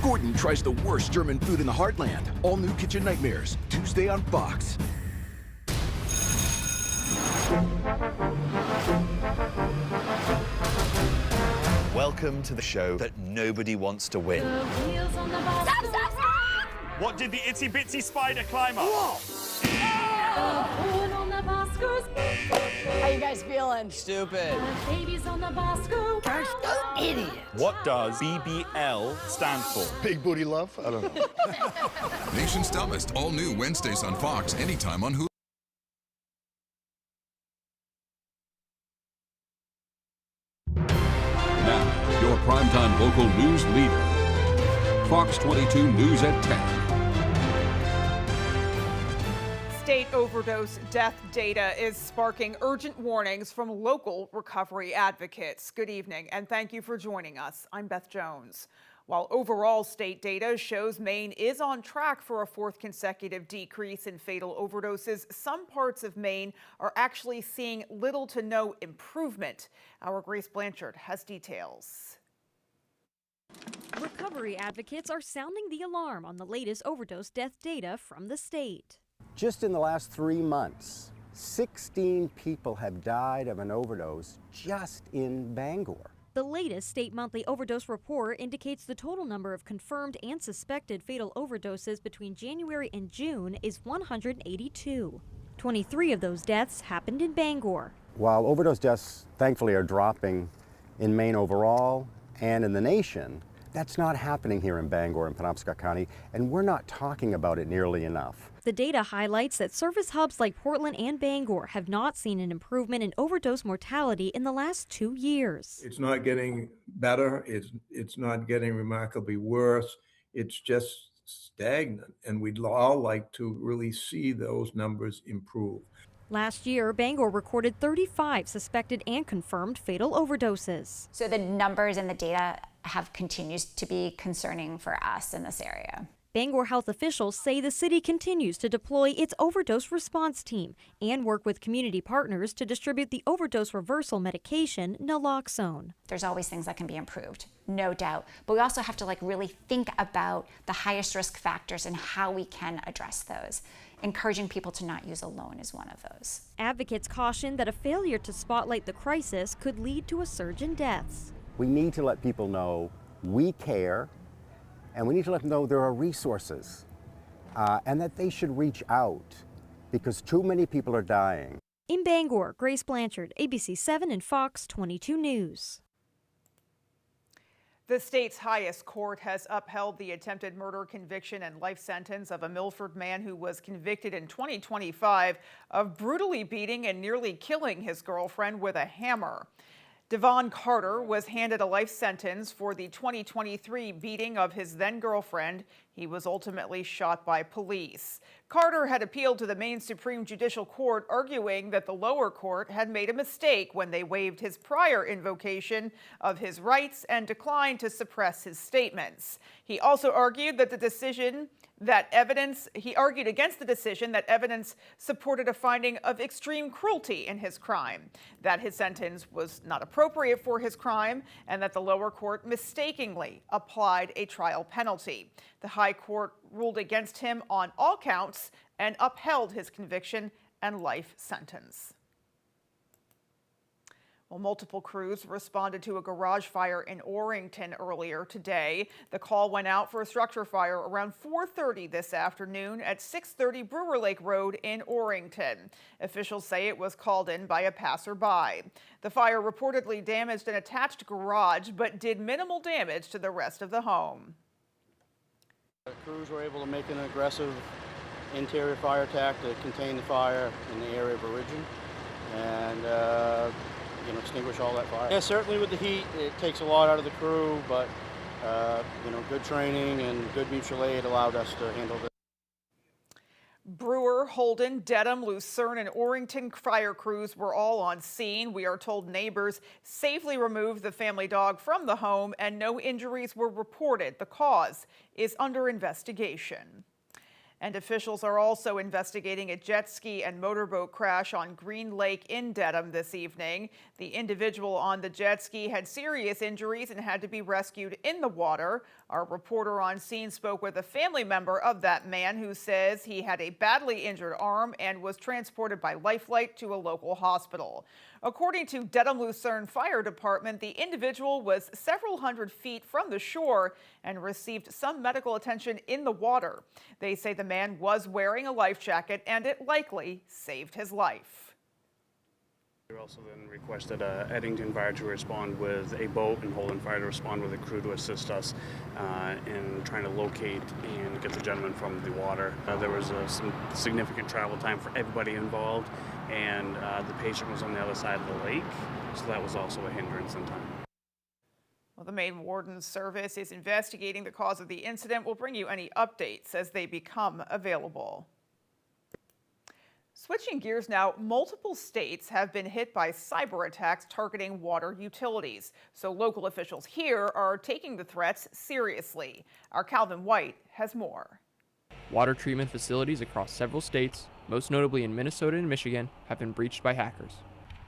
Gordon tries the worst German food in the heartland. All new Kitchen Nightmares, Tuesday on Fox. Welcome to the show that nobody wants to win. What did the itsy bitsy spider climb up? Whoa! How you guys feeling? Stupid. Babies on the bus go. Idiot. What does BBL stand for? Big booty love? I don't know. Nation's Dumbest, all new Wednesdays on Fox, anytime on Hulu. Now, your primetime local news leader. Fox 22 News at 10. State overdose death data is sparking urgent warnings from local recovery advocates. Good evening, and thank you for joining us. I'm Beth Jones. While overall state data shows Maine is on track for a fourth consecutive decrease in fatal overdoses, some parts of Maine are actually seeing little to no improvement. Our Grace Blanchard has details. Recovery advocates are sounding the alarm on the latest overdose death data from the state. Just in the last 3 months, 16 people have died of an overdose just in Bangor. The latest state monthly overdose report indicates the total number of confirmed and suspected fatal overdoses between January and June is 182. 23 of those deaths happened in Bangor. While overdose deaths, thankfully, are dropping in Maine overall and in the nation, that's not happening here in Bangor and Penobscot County, and we're not talking about it nearly enough. The data highlights that service hubs like Portland and Bangor have not seen an improvement in overdose mortality in the last 2 years. It's not getting better. It's not getting remarkably worse. It's just stagnant, and we'd all like to really see those numbers improve. Last year, Bangor recorded 35 suspected and confirmed fatal overdoses. So the numbers and the data have continued to be concerning for us in this area. Bangor health officials say the city continues to deploy its overdose response team and work with community partners to distribute the overdose reversal medication naloxone. There's always things that can be improved, no doubt, but we also have to really think about the highest risk factors and how we can address those. Encouraging people to not use alone is one of those. Advocates caution that a failure to spotlight the crisis could lead to a surge in deaths. We need to let people know we care, and we need to let them know there are resources and that they should reach out because too many people are dying. In Bangor, Grace Blanchard, ABC 7 and Fox 22 News. The state's highest court has upheld the attempted murder conviction and life sentence of a Milford man who was convicted in 2025 of brutally beating and nearly killing his girlfriend with a hammer. Devon Carter was handed a life sentence for the 2023 beating of his then-girlfriend. He was ultimately shot by police. Carter had appealed to the Maine Supreme Judicial Court, arguing that the lower court had made a mistake when they waived his prior invocation of his rights and declined to suppress his statements. He also argued that he argued against the decision that evidence supported a finding of extreme cruelty in his crime, that his sentence was not appropriate for his crime, and that the lower court mistakenly applied a trial penalty. The High Court ruled against him on all counts and upheld his conviction and life sentence. Well, multiple crews responded to a garage fire in Orrington earlier today. The call went out for a structure fire around 4:30 this afternoon at 630 Brewer Lake Road in Orrington. Officials say it was called in by a passerby. The fire reportedly damaged an attached garage, but did minimal damage to the rest of the home. The crews were able to make an aggressive interior fire attack to contain the fire in the area of origin and extinguish all that fire. Yeah, certainly with the heat, it takes a lot out of the crew, but good training and good mutual aid allowed us to handle this. Brewer, Holden, Dedham, Lucerne, and Orrington fire crews were all on scene. We are told neighbors safely removed the family dog from the home and no injuries were reported. The cause is under investigation. And officials are also investigating a jet ski and motorboat crash on Green Lake in Dedham this evening. The individual on the jet ski had serious injuries and had to be rescued in the water. Our reporter on scene spoke with a family member of that man who says he had a badly injured arm and was transported by Lifelight to a local hospital. According to Dedham Lucerne Fire Department, the individual was several hundred feet from the shore and received some medical attention in the water. They say the man was wearing a life jacket and it likely saved his life. We also then requested Eddington Fire to respond with a boat and Holden Fire to respond with a crew to assist us in trying to locate and get the gentleman from the water. There was some significant travel time for everybody involved, and the patient was on the other side of the lake, so that was also a hindrance in time. Well, the Maine Warden's Service is investigating the cause of the incident. We'll bring you any updates as they become available. Switching gears now, multiple states have been hit by cyber attacks targeting water utilities. So local officials here are taking the threats seriously. Our Calvin White has more. Water treatment facilities across several states, most notably in Minnesota and Michigan, have been breached by hackers.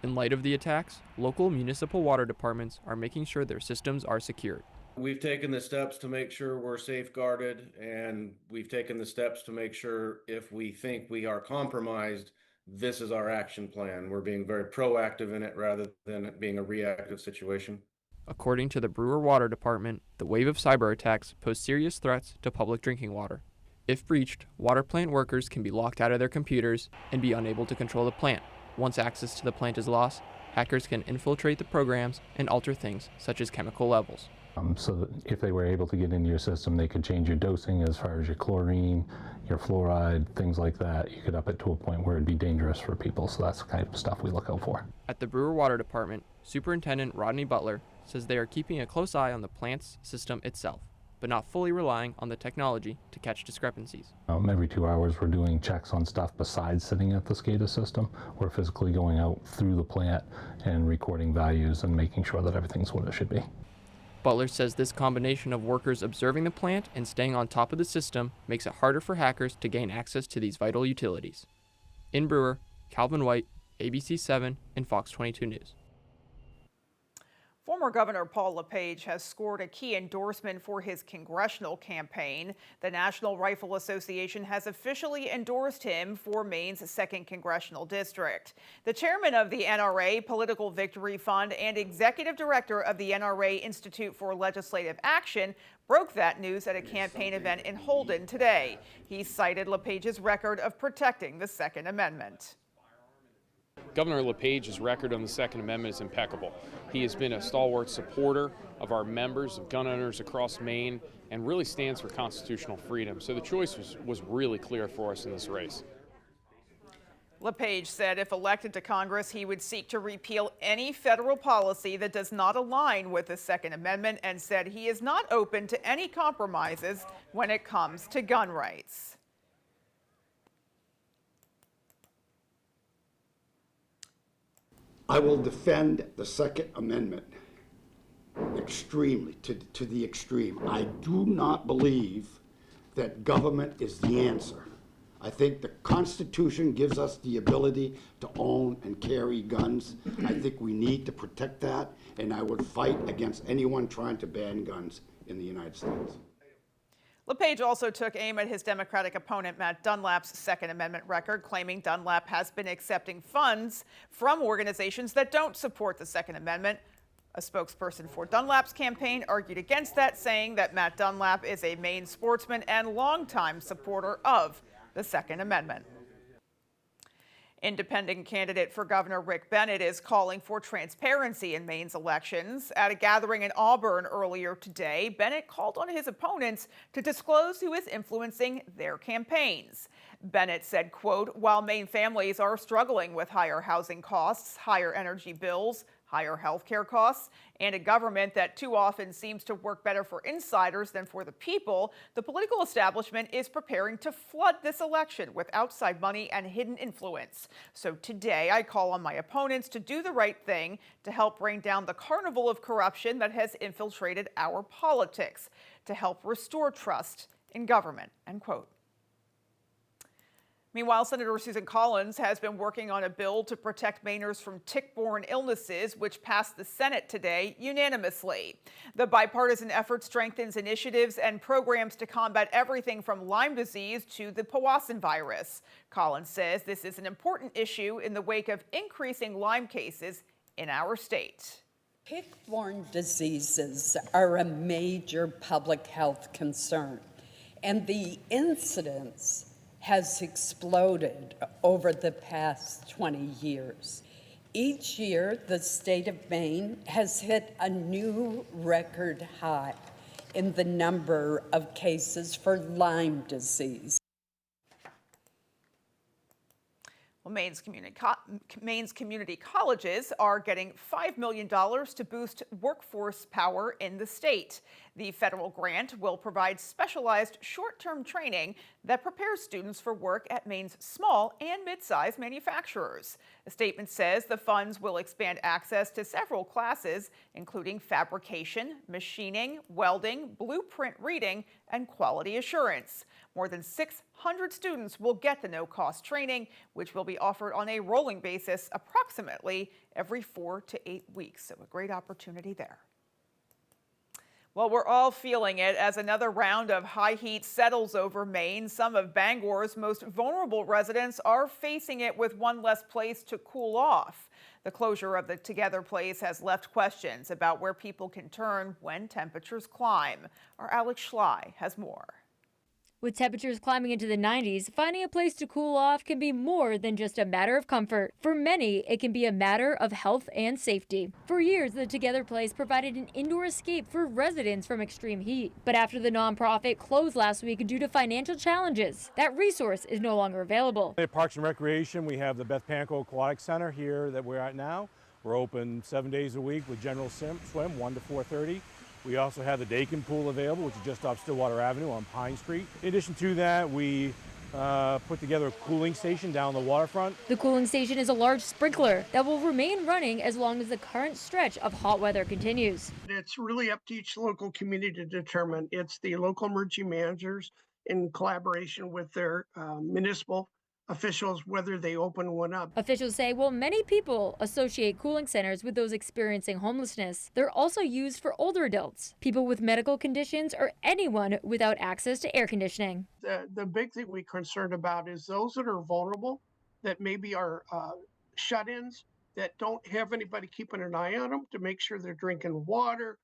In light of the attacks, local municipal water departments are making sure their systems are secured. We've taken the steps to make sure we're safeguarded, and we've taken the steps to make sure if we think we are compromised, this is our action plan. We're being very proactive in it rather than it being a reactive situation. According to the Brewer Water Department, the wave of cyber attacks pose serious threats to public drinking water. If breached, water plant workers can be locked out of their computers and be unable to control the plant. Once access to the plant is lost, hackers can infiltrate the programs and alter things such as chemical levels. So that if they were able to get into your system, they could change your dosing as far as your chlorine, your fluoride, things like that. You could up it to a point where it'd be dangerous for people. So that's the kind of stuff we look out for. At the Brewer Water Department, Superintendent Rodney Butler says they are keeping a close eye on the plant's system itself, but not fully relying on the technology to catch discrepancies. Every 2 hours we're doing checks on stuff besides sitting at the SCADA system. We're physically going out through the plant and recording values and making sure that everything's what it should be. Butler says this combination of workers observing the plant and staying on top of the system makes it harder for hackers to gain access to these vital utilities. In Brewer, Calvin White, ABC 7 and Fox 22 News. Former Governor Paul LePage has scored a key endorsement for his congressional campaign. The National Rifle Association has officially endorsed him for Maine's 2nd Congressional District. The chairman of the NRA Political Victory Fund and executive director of the NRA Institute for Legislative Action broke that news at a campaign event in Holden today. He cited LePage's record of protecting the Second Amendment. Governor LePage's record on the Second Amendment is impeccable. He has been a stalwart supporter of our members, of gun owners across Maine, and really stands for constitutional freedom. So the choice was really clear for us in this race. LePage said if elected to Congress, he would seek to repeal any federal policy that does not align with the Second Amendment, and said he is not open to any compromises when it comes to gun rights. I will defend the Second Amendment extremely, to the extreme. I do not believe that government is the answer. I think the Constitution gives us the ability to own and carry guns. I think we need to protect that, and I would fight against anyone trying to ban guns in the United States. LePage also took aim at his Democratic opponent Matt Dunlap's Second Amendment record, claiming Dunlap has been accepting funds from organizations that don't support the Second Amendment. A spokesperson for Dunlap's campaign argued against that, saying that Matt Dunlap is a Maine sportsman and longtime supporter of the Second Amendment. Independent candidate for Governor Rick Bennett is calling for transparency in Maine's elections. At a gathering in Auburn earlier today, Bennett called on his opponents to disclose who is influencing their campaigns. Bennett said, quote, while Maine families are struggling with higher housing costs, higher energy bills, higher health care costs, and a government that too often seems to work better for insiders than for the people, the political establishment is preparing to flood this election with outside money and hidden influence. So today, I call on my opponents to do the right thing to help bring down the carnival of corruption that has infiltrated our politics, to help restore trust in government, end quote. Meanwhile, Senator Susan Collins has been working on a bill to protect Mainers from tick-borne illnesses, which passed the Senate today unanimously. The bipartisan effort strengthens initiatives and programs to combat everything from Lyme disease to the Powassan virus. Collins says this is an important issue in the wake of increasing Lyme cases in our state. Tick-borne diseases are a major public health concern, and the incidence has exploded over the past 20 years. Each year, the state of Maine has hit a new record high in the number of cases for Lyme disease. Well, Maine's community colleges are getting $5 million to boost workforce power in the state. The federal grant will provide specialized short-term training that prepares students for work at Maine's small and mid-sized manufacturers. The statement says the funds will expand access to several classes, including fabrication, machining, welding, blueprint reading, and quality assurance. More than 600 students will get the no-cost training, which will be offered on a rolling basis approximately every 4 to 8 weeks. So a great opportunity there. Well, we're all feeling it as another round of high heat settles over Maine. Some of Bangor's most vulnerable residents are facing it with one less place to cool off. The closure of the Together Place has left questions about where people can turn when temperatures climb. Our Alex Schley has more. With temperatures climbing into the 90s, finding a place to cool off can be more than just a matter of comfort. For many, it can be a matter of health and safety. For years, the Together Place provided an indoor escape for residents from extreme heat. But after the nonprofit closed last week due to financial challenges, that resource is no longer available. At Parks and Recreation, we have the Beth Pankow Aquatic Center here that we're at now. We're open 7 days a week with general swim, 1 to 4:30. We also have the Dakin Pool available, which is just off Stillwater Avenue on Pine Street. In addition to that, we put together a cooling station down the waterfront. The cooling station is a large sprinkler that will remain running as long as the current stretch of hot weather continues. It's really up to each local community to determine. It's the local emergency managers in collaboration with their municipal officials whether they open one up. Officials say while many people associate cooling centers with those experiencing homelessness, they're also used for older adults, people with medical conditions, or anyone without access to air conditioning. The big thing we're concerned about is those that are vulnerable, that maybe are shut-ins, that don't have anybody keeping an eye on them to make sure they're drinking water.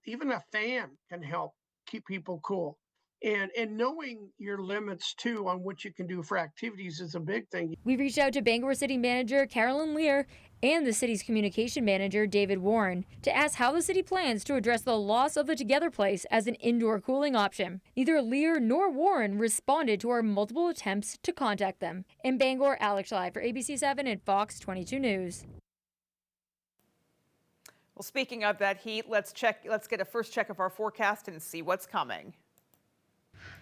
Even a fan can help keep people cool. And knowing your limits, too, on what you can do for activities is a big thing. We reached out to Bangor City Manager Carolyn Lear and the city's communication manager, David Warren, to ask how the city plans to address the loss of the Together Place as an indoor cooling option. Neither Lear nor Warren responded to our multiple attempts to contact them. In Bangor, Alex Schley for ABC 7 and Fox 22 News. Well, speaking of that heat, let's get a first check of our forecast and see what's coming.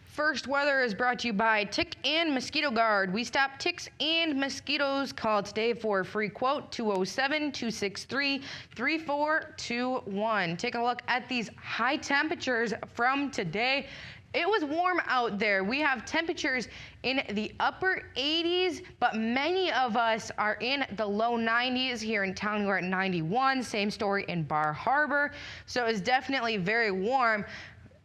First weather is brought to you by Tick and Mosquito Guard. We stop ticks and mosquitoes. Call today for a free quote, 207-263-3421. Take a look at these high temperatures from today. It was warm out there. We have temperatures in the upper 80s, but many of us are in the low 90s. Here in town, we're at 91. Same story in Bar Harbor. So it's definitely very warm.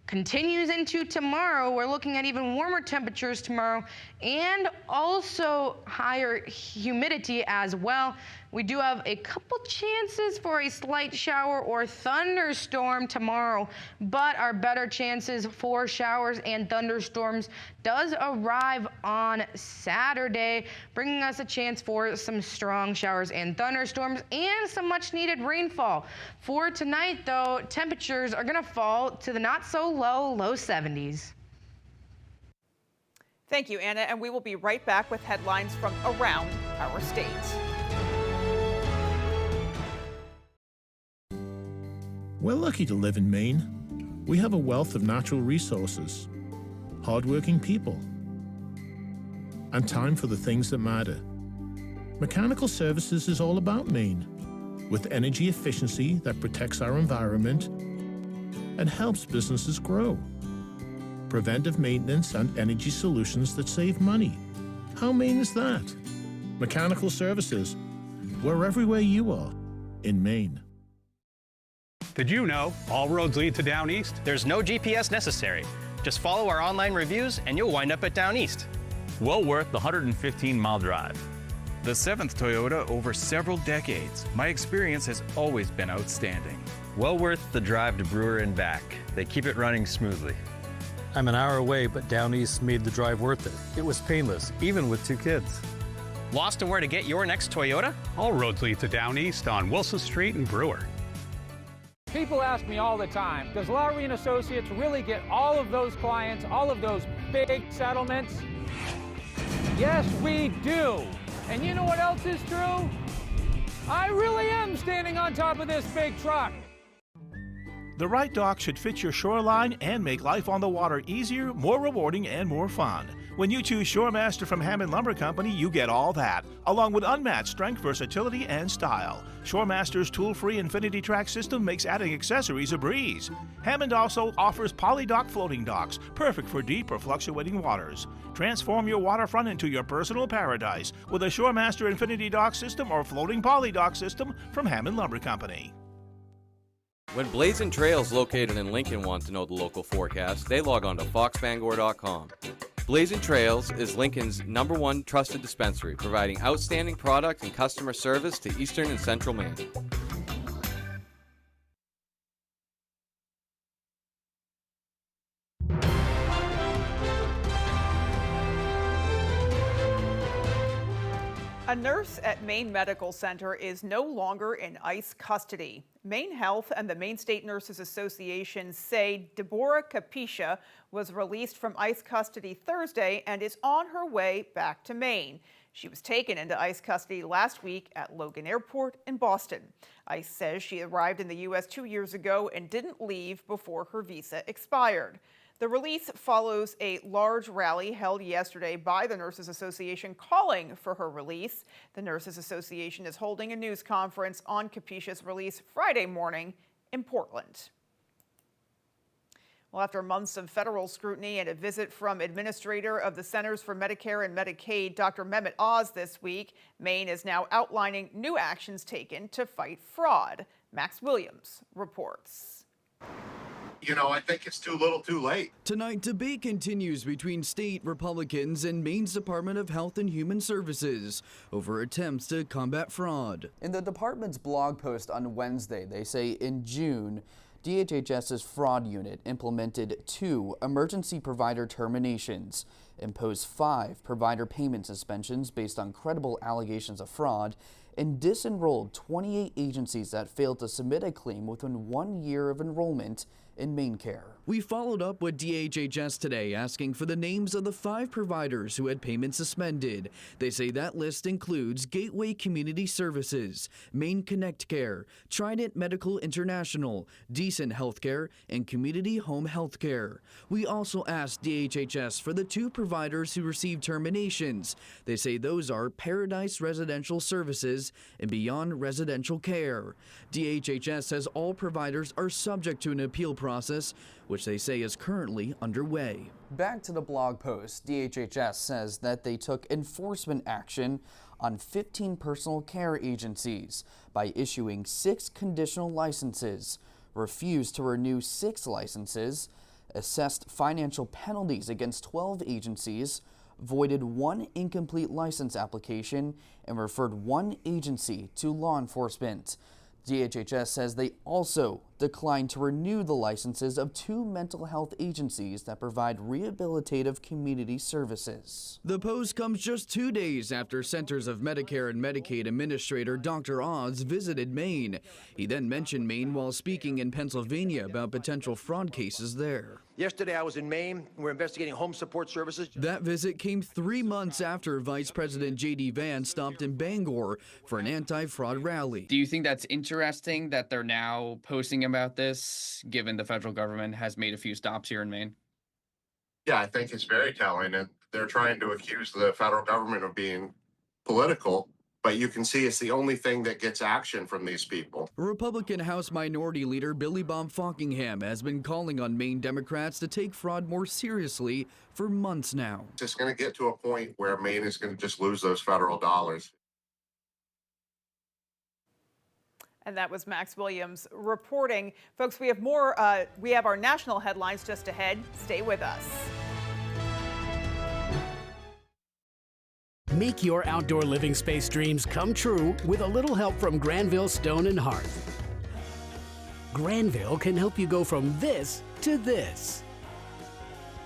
Continues into tomorrow. We're looking at even warmer temperatures tomorrow and also higher humidity as well. We do have a couple chances for a slight shower or thunderstorm tomorrow, but our better chances for showers and thunderstorms does arrive on Saturday, bringing us a chance for some strong showers and thunderstorms and some much needed rainfall. For tonight, though, temperatures are going to fall to the not so low 70s. Thank you, Anna, and we will be right back with headlines from around our state. We're lucky to live in Maine. We have a wealth of natural resources, hardworking people, and time for the things that matter. Mechanical Services is all about Maine, with energy efficiency that protects our environment and helps businesses grow. Preventive maintenance and energy solutions that save money. How Maine is that? Mechanical services. We're everywhere you are in Maine. Did you know all roads lead to Down East? There's no GPS necessary. Just follow our online reviews and you'll wind up at Down East. Well worth the 115-mile drive. The 7th Toyota over several decades. My experience has always been outstanding. Well worth the drive to Brewer and back. They keep it running smoothly. I'm an hour away, but Down East made the drive worth it. It was painless, even with 2 kids. Lost on where to get your next Toyota? All roads lead to Down East on Wilson Street and Brewer. People ask me all the time, does Lowry & Associates really get all of those clients, all of those big settlements? Yes, we do. And you know what else is true? I really am standing on top of this big truck. The right dock should fit your shoreline and make life on the water easier, more rewarding, and more fun. When you choose Shoremaster from Hammond Lumber Company, you get all that, along with unmatched strength, versatility, and style. Shoremaster's tool-free Infinity Track system makes adding accessories a breeze. Hammond also offers polydock floating docks, perfect for deep or fluctuating waters. Transform your waterfront into your personal paradise with a Shoremaster Infinity Dock system or floating polydock system from Hammond Lumber Company. When Blazing Trails located in Lincoln want to know the local forecast, they log on to foxbangor.com. Blazing Trails is Lincoln's #1 trusted dispensary, providing outstanding product and customer service to eastern and central Maine. A nurse at Maine Medical Center is no longer in ICE custody. Maine Health and the Maine State Nurses Association say Deborah Capisha was released from ICE custody Thursday and is on her way back to Maine. She was taken into ICE custody last week at Logan Airport in Boston. ICE says she arrived in the U.S. 2 years ago and didn't leave before her visa expired. The release follows a large rally held yesterday by the Nurses Association calling for her release. The Nurses Association is holding a news conference on Capisha's release Friday morning in Portland. Well, after months of federal scrutiny and a visit from Administrator of the Centers for Medicare and Medicaid, Dr. Mehmet Oz this week, Maine is now outlining new actions taken to fight fraud. Max Williams reports. I think it's too little too late. Tonight, debate continues between state Republicans and Maine's Department of Health and Human Services over attempts to combat fraud. In the department's blog post on Wednesday, they say in June, DHHS's fraud unit implemented 2 emergency provider terminations, imposed 5 provider payment suspensions based on credible allegations of fraud, and disenrolled 28 agencies that failed to submit a claim within 1 year of enrollment in MaineCare. We followed up with DHHS today asking for the names of the 5 providers who had payments suspended. They say that list includes Gateway Community Services, Maine Connect Care, Trident Medical International, Decent Healthcare, and Community Home Healthcare. We also asked DHHS for the 2 providers who received terminations. They say those are Paradise Residential Services and Beyond Residential Care. DHHS says all providers are subject to an appeal process, which they say is currently underway. Back to the blog post, DHHS says that they took enforcement action on 15 personal care agencies by issuing 6 conditional licenses, refused to renew 6 licenses, assessed financial penalties against 12 agencies, voided 1 incomplete license application, and referred 1 agency to law enforcement. DHHS says they also declined to renew the licenses of 2 mental health agencies that provide rehabilitative community services. The post comes just 2 days after Centers of Medicare and Medicaid Administrator Dr. Oz visited Maine. He then mentioned Maine while speaking in Pennsylvania about potential fraud cases there. Yesterday I was in Maine. We're investigating home support services. That visit came 3 months after Vice President J.D. Vance stopped in Bangor for an anti-fraud rally. Do you think that's interesting that they're now posting about this, given the federal government has made a few stops here in Maine? Yeah, I think it's very telling, and they're trying to accuse the federal government of being political, But you can see it's the only thing that gets action from these people. Republican House Minority Leader Billy Bob Falkingham has been calling on Maine Democrats to take fraud more seriously for months now. It's just going to get to a point where Maine is going to just lose those federal dollars. And that was Max Williams reporting. Folks, we have more. We have our national headlines just ahead. Stay with us. Make your outdoor living space dreams come true with a little help from Granville Stone and Hearth. Granville can help you go from this to this.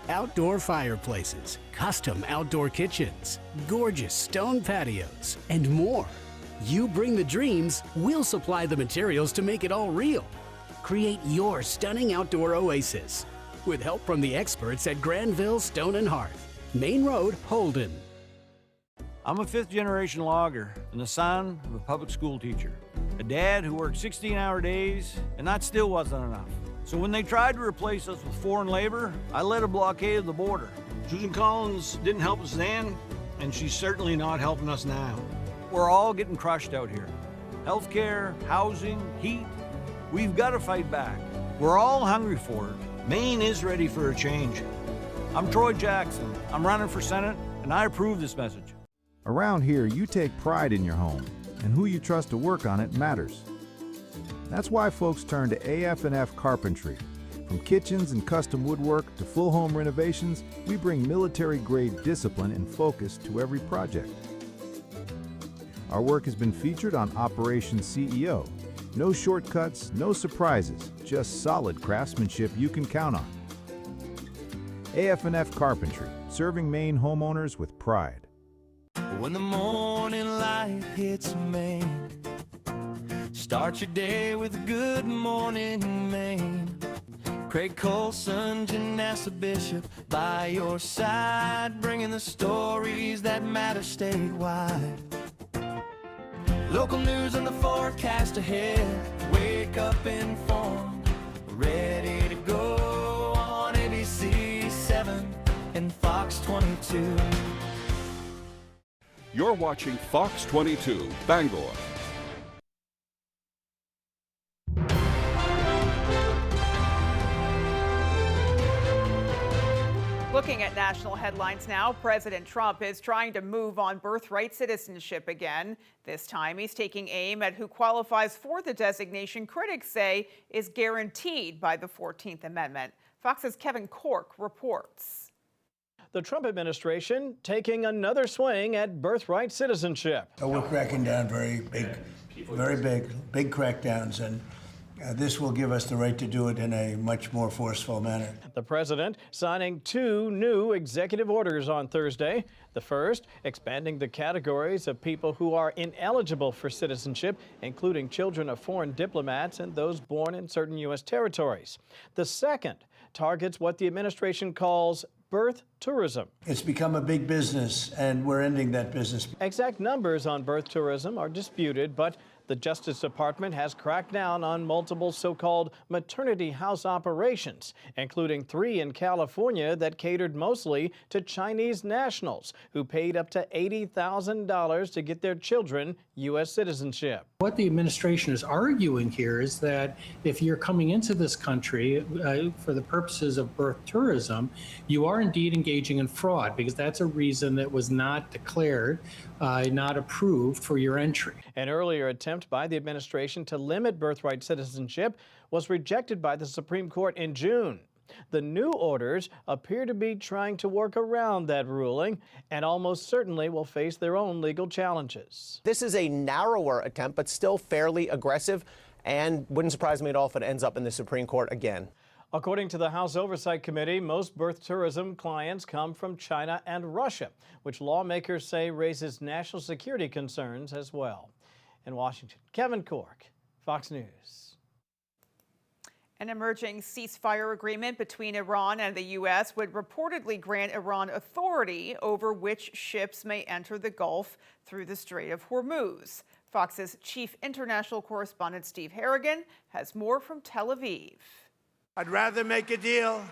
Outdoor fireplaces, custom outdoor kitchens, gorgeous stone patios, and more. You bring the dreams, we'll supply the materials to make it all real. Create your stunning outdoor oasis with help from the experts at Granville Stone and Hearth, Main Road, Holden. I'm a fifth-generation logger and the son of a public school teacher. A dad who worked 16-hour days, and that still wasn't enough. So when they tried to replace us with foreign labor, I led a blockade of the border. Susan Collins didn't help us then, and she's certainly not helping us now. We're all getting crushed out here. Healthcare, housing, heat. We've got to fight back. We're all hungry for it. Maine is ready for a change. I'm Troy Jackson. I'm running for Senate, and I approve this message. Around here, you take pride in your home, and who you trust to work on it matters. That's why folks turn to AF&F Carpentry. From kitchens and custom woodwork to full home renovations, we bring military-grade discipline and focus to every project. Our work has been featured on Operation CEO. No shortcuts, no surprises, just solid craftsmanship you can count on. AF&F Carpentry, serving Maine homeowners with pride. When the morning light hits Maine, start your day with a good morning, Maine. Craig Colson, Janessa Bishop, by your side, bringing the stories that matter statewide. Local news and the forecast ahead, wake up informed, ready to go on ABC 7 and Fox 22. You're watching Fox 22, Bangor. Looking at national headlines now, President Trump is trying to move on birthright citizenship again. This time he's taking aim at who qualifies for the designation critics say is guaranteed by the 14th Amendment. Fox's Kevin Cork reports. The Trump administration taking another swing at birthright citizenship. We're cracking down very big crackdowns, and this will give us the right to do it in a much more forceful manner. The president signing 2 new executive orders on Thursday. The first, expanding the categories of people who are ineligible for citizenship, including children of foreign diplomats and those born in certain U.S. territories. The second targets what the administration calls birth tourism. It's become a big business, and we're ending that business. Exact numbers on birth tourism are disputed, but the Justice Department has cracked down on multiple so-called maternity house operations, including 3 in California that catered mostly to Chinese nationals who paid up to $80,000 to get their children U.S. citizenship. What the administration is arguing here is that if you're coming into this country for the purposes of birth tourism, you are indeed engaging in fraud, because that's a reason that was not declared, not approved for your entry. An earlier attempt by the administration to limit birthright citizenship was rejected by the Supreme Court in June. The new orders appear to be trying to work around that ruling and almost certainly will face their own legal challenges. This is a narrower attempt, but still fairly aggressive, and wouldn't surprise me at all if it ends up in the Supreme Court again. According to the House Oversight Committee, most birth tourism clients come from China and Russia, which lawmakers say raises national security concerns as well. In Washington, Kevin Cork, Fox News. An emerging ceasefire agreement between Iran and the U.S. would reportedly grant Iran authority over which ships may enter the Gulf through the Strait of Hormuz. Fox's chief international correspondent Steve Harrigan has more from Tel Aviv. I'd rather make a deal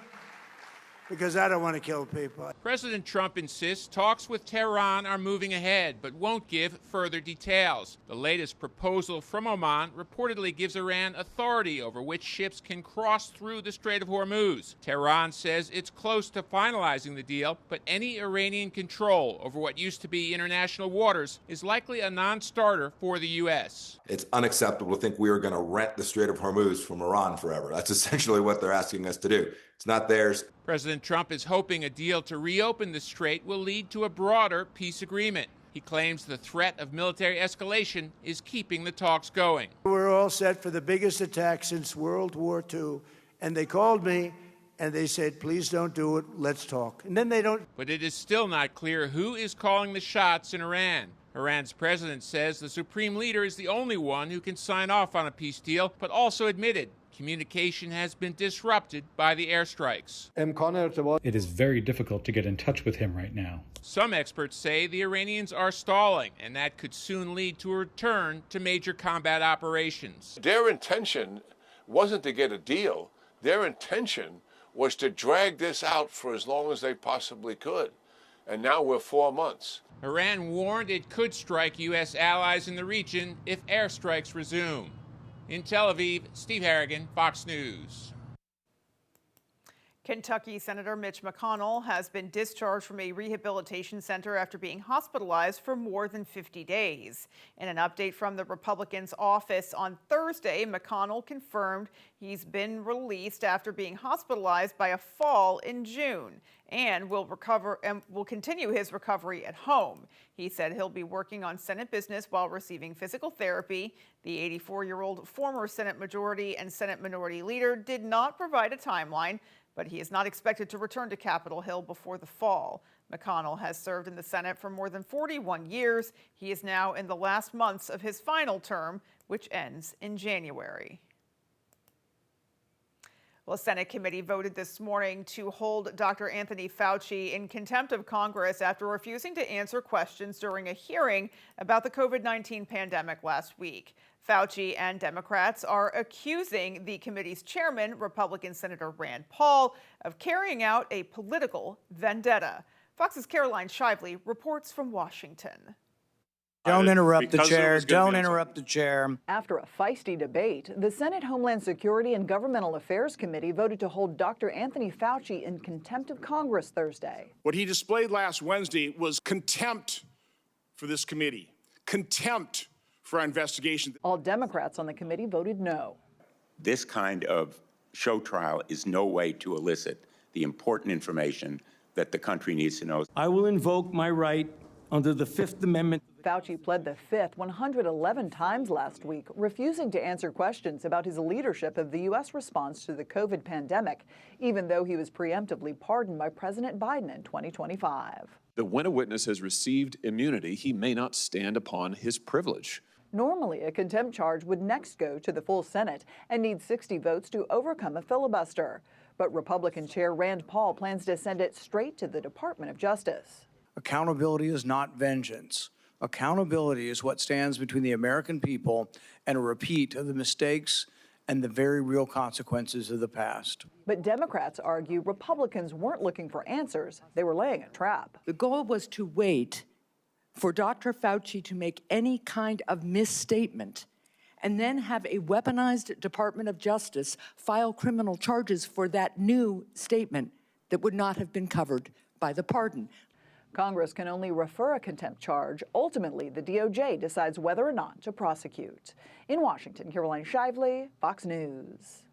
because I don't want to kill people. President Trump insists talks with Tehran are moving ahead, but won't give further details. The latest proposal from Oman reportedly gives Iran authority over which ships can cross through the Strait of Hormuz. Tehran says it's close to finalizing the deal, but any Iranian control over what used to be international waters is likely a non-starter for the U.S. It's unacceptable to think we are going to rent the Strait of Hormuz from Iran forever. That's essentially what they're asking us to do. It's not theirs. President Trump is hoping a deal to reopen the strait will lead to a broader peace agreement. He claims the threat of military escalation is keeping the talks going. We're all set for the biggest attack since World War II, and they called me and they said, please don't do it, let's talk. And then they don't. But it is still not clear who is calling the shots in Iran. Iran's president says the supreme leader is the only one who can sign off on a peace deal, but also admitted communication has been disrupted by the airstrikes. It is very difficult to get in touch with him right now. Some experts say the Iranians are stalling, and that could soon lead to a return to major combat operations. Their intention wasn't to get a deal. Their intention was to drag this out for as long as they possibly could. And now we're 4 months. Iran warned it could strike U.S. allies in the region if airstrikes resume. In Tel Aviv, Steve Harrigan, Fox News. Kentucky Senator Mitch McConnell has been discharged from a rehabilitation center after being hospitalized for more than 50 days. In an update from the Republicans' office on Thursday, McConnell confirmed he's been released after being hospitalized by a fall in June and will continue his recovery at home. He said he'll be working on Senate business while receiving physical therapy. The 84-year-old former Senate Majority and Senate Minority Leader did not provide a timeline, but he is not expected to return to Capitol Hill before the fall. McConnell has served in the Senate for more than 41 years. He is now in the last months of his final term, which ends in January. Well, a Senate committee voted this morning to hold Dr. Anthony Fauci in contempt of Congress after refusing to answer questions during a hearing about the COVID-19 pandemic last week. Fauci and Democrats are accusing the committee's chairman, Republican Senator Rand Paul, of carrying out a political vendetta. Fox's Caroline Shively reports from Washington. Don't interrupt the chair. Don't interrupt the chair. After a feisty debate, the Senate Homeland Security and Governmental Affairs Committee voted to hold Dr. Anthony Fauci in contempt of Congress Thursday. What he displayed last Wednesday was contempt for this committee, contempt for our investigation. All Democrats on the committee voted no. This kind of show trial is no way to elicit the important information that the country needs to know. I will invoke my right under the Fifth Amendment. Fauci pled the Fifth 111 times last week, refusing to answer questions about his leadership of the U.S. response to the COVID pandemic, even though he was preemptively pardoned by President Biden in 2025. That when a witness has received immunity, he may not stand upon his privilege. Normally, a contempt charge would next go to the full Senate and need 60 votes to overcome a filibuster. But Republican Chair Rand Paul plans to send it straight to the Department of Justice. Accountability is not vengeance. Accountability is what stands between the American people and a repeat of the mistakes and the very real consequences of the past. But Democrats argue Republicans weren't looking for answers. They were laying a trap. The goal was to wait for Dr. Fauci to make any kind of misstatement and then have a weaponized Department of Justice file criminal charges for that new statement that would not have been covered by the pardon. Congress can only refer a contempt charge. Ultimately, the DOJ decides whether or not to prosecute. In Washington, Caroline Shively, Fox News.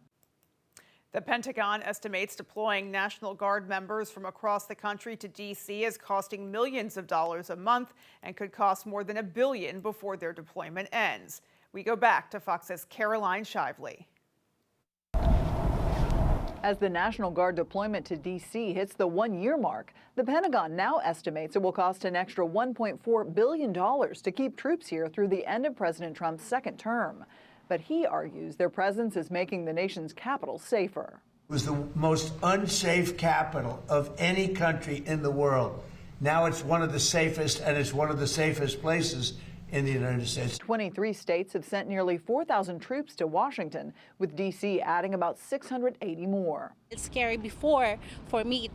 The Pentagon estimates deploying National Guard members from across the country to D.C. is costing millions of dollars a month and could cost more than $1 billion before their deployment ends. We go back to Fox's Caroline Shively. As the National Guard deployment to D.C. hits the one-year mark, the Pentagon now estimates it will cost an extra $1.4 billion to keep troops here through the end of President Trump's second term. But he argues their presence is making the nation's capital safer. It was the most unsafe capital of any country in the world. Now it's one of the safest, and it's one of the safest places in the United States. 23 states have sent nearly 4,000 troops to Washington, with D.C. adding about 680 more. It's scary before for me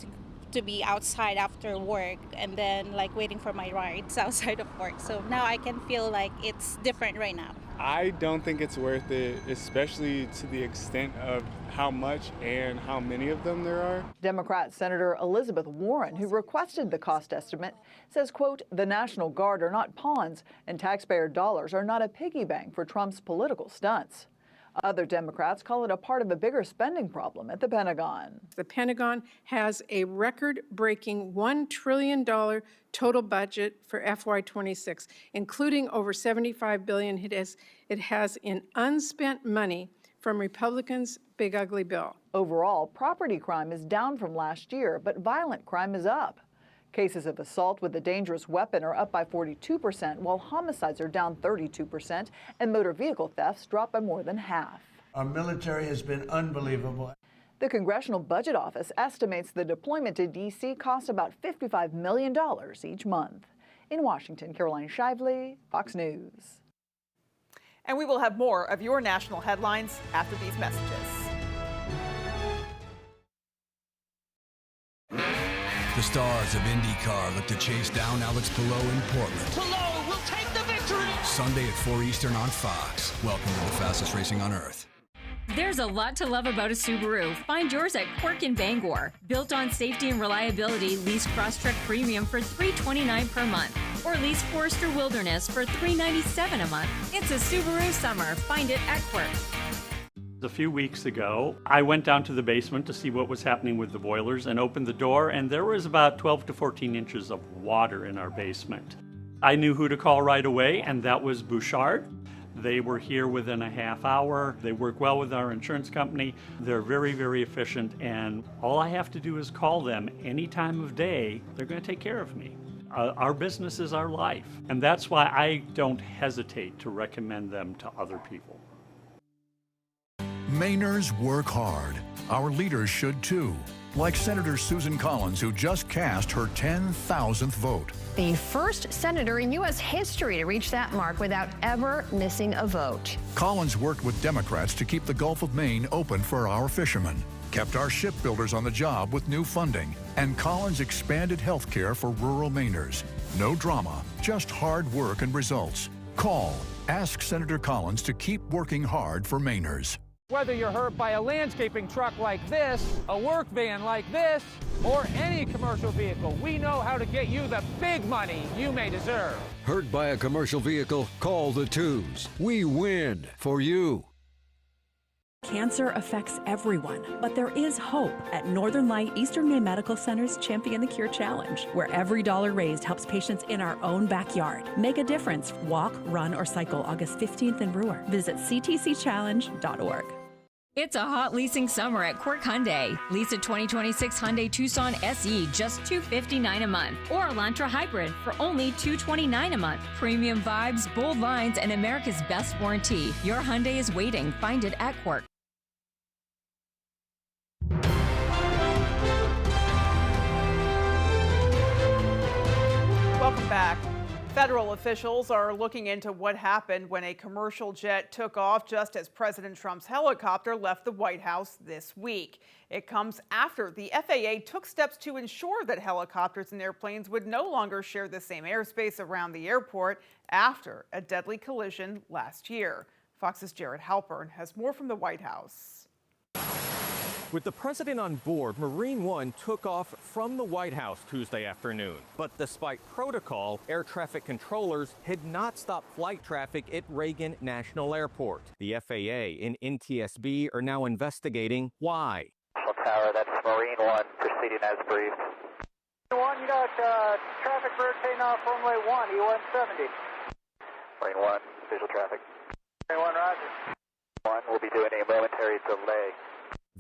to be outside after work and then like waiting for my rides outside of work. So now I can feel like it's different right now. I don't think it's worth it, especially to the extent of how much and how many of them there are. Democrat Senator Elizabeth Warren, who requested the cost estimate, says, quote, the National Guard are not pawns and taxpayer dollars are not a piggy bank for Trump's political stunts. Other Democrats call it a part of a bigger spending problem at the Pentagon. The Pentagon has a record-breaking $1 trillion total budget for FY26, including over $75 billion it has in unspent money from Republicans' Big Ugly Bill. Overall, property crime is down from last year, but violent crime is up. Cases of assault with a dangerous weapon are up by 42%, while homicides are down 32%, and motor vehicle thefts dropped by more than half. Our military has been unbelievable. The Congressional Budget Office estimates the deployment to D.C. costs about $55 million each month. In Washington, Caroline Shively, Fox News. And we will have more of your national headlines after these messages. The stars of IndyCar look to chase down Alex Palou in Portland. Palou will take the victory! Sunday at 4 Eastern on Fox. Welcome to the fastest racing on Earth. There's a lot to love about a Subaru. Find yours at Quirk in Bangor. Built on safety and reliability, lease Crosstrek Premium for $329 per month. Or lease Forester Wilderness for $397 a month. It's a Subaru summer. Find it at Quirk. A few weeks ago, I went down to the basement to see what was happening with the boilers and opened the door, and there was about 12 to 14 inches of water in our basement. I knew who to call right away, and that was Bouchard. They were here within a half hour. They work well with our insurance company. They're very, very efficient, and all I have to do is call them any time of day. They're going to take care of me. Our business is our life, and that's why I don't hesitate to recommend them to other people. Mainers work hard. Our leaders should too. Like Senator Susan Collins, who just cast her 10,000th vote. The first senator in U.S. history to reach that mark without ever missing a vote. Collins worked with Democrats to keep the Gulf of Maine open for our fishermen, kept our shipbuilders on the job with new funding, and Collins expanded health care for rural Mainers. No drama, just hard work and results. Call. Ask Senator Collins to keep working hard for Mainers. Whether you're hurt by a landscaping truck like this, a work van like this, or any commercial vehicle, we know how to get you the big money you may deserve. Hurt by a commercial vehicle? Call the twos. We win for you. Cancer affects everyone, but there is hope at Northern Light Eastern Maine Medical Center's Champion the Cure Challenge, where every dollar raised helps patients in our own backyard. Make a difference. Walk, run, or cycle August 15th in Brewer. Visit ctcchallenge.org. It's a hot leasing summer at Quirk Hyundai. Lease a 2026 Hyundai Tucson SE just $259 a month, or Elantra Hybrid for only $229 a month. Premium vibes, bold lines, and America's best warranty. Your Hyundai is waiting. Find it at Quirk. Welcome back. Federal officials are looking into what happened when a commercial jet took off just as President Trump's helicopter left the White House this week. It comes after the FAA took steps to ensure that helicopters and airplanes would no longer share the same airspace around the airport after a deadly collision last year. Fox's Jared Halpern has more from the White House. With the president on board, Marine One took off from the White House Tuesday afternoon. But despite protocol, air traffic controllers had not stopped flight traffic at Reagan National Airport. The FAA and NTSB are now investigating why. Tower, that's Marine One, proceeding as briefed. One, you got traffic rotating off runway 1, E170. Marine One, visual traffic. Marine One, roger. One, we'll be doing a momentary delay.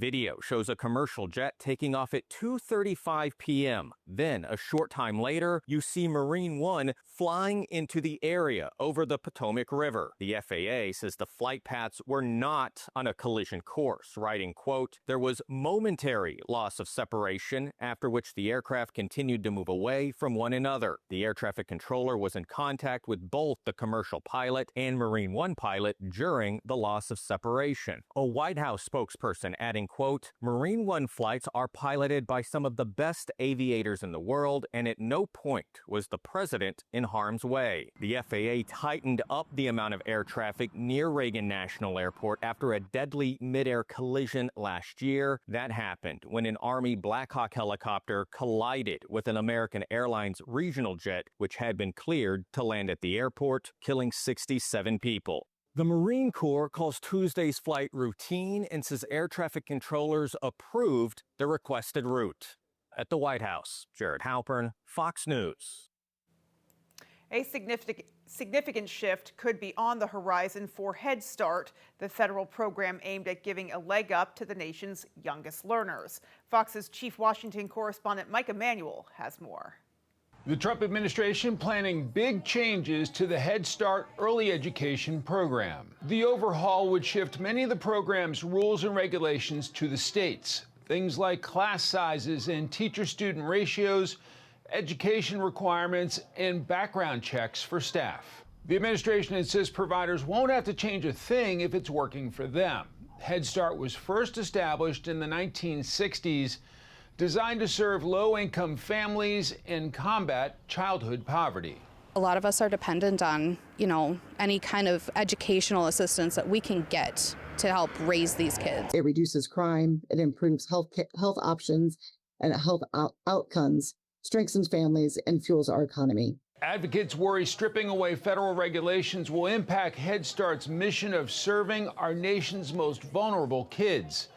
Video shows a commercial jet taking off at 2:35 p.m. Then, a short time later, you see Marine One flying into the area over the Potomac River. The FAA says the flight paths were not on a collision course, writing, quote, "There was momentary loss of separation, after which the aircraft continued to move away from one another. The air traffic controller was in contact with both the commercial pilot and Marine One pilot during the loss of separation." A White House spokesperson adding, quote, "Marine One flights are piloted by some of the best aviators in the world, and at no point was the president in harm's way." The FAA tightened up the amount of air traffic near Reagan National Airport after a deadly mid-air collision last year. That happened when an Army Black Hawk helicopter collided with an American Airlines regional jet, which had been cleared to land at the airport, killing 67 people. The Marine Corps calls Tuesday's flight routine and says air traffic controllers approved the requested route. At the White House, Jared Halpern, Fox News. A significant shift could be on the horizon for Head Start, the federal program aimed at giving a leg up to the nation's youngest learners. Fox's chief Washington correspondent Mike Emanuel has more. The Trump administration planning big changes to the Head Start early education program. The overhaul would shift many of the program's rules and regulations to the states. Things like class sizes and teacher-student ratios, education requirements, and background checks for staff. The administration insists providers won't have to change a thing if it's working for them. Head Start was first established in the 1960s, designed to serve low-income families and combat childhood poverty. A lot of us are dependent on, any kind of educational assistance that we can get to help raise these kids. It reduces crime, it improves health options and health outcomes, strengthens families, and fuels our economy. Advocates worry stripping away federal regulations will impact Head Start's mission of serving our nation's most vulnerable kids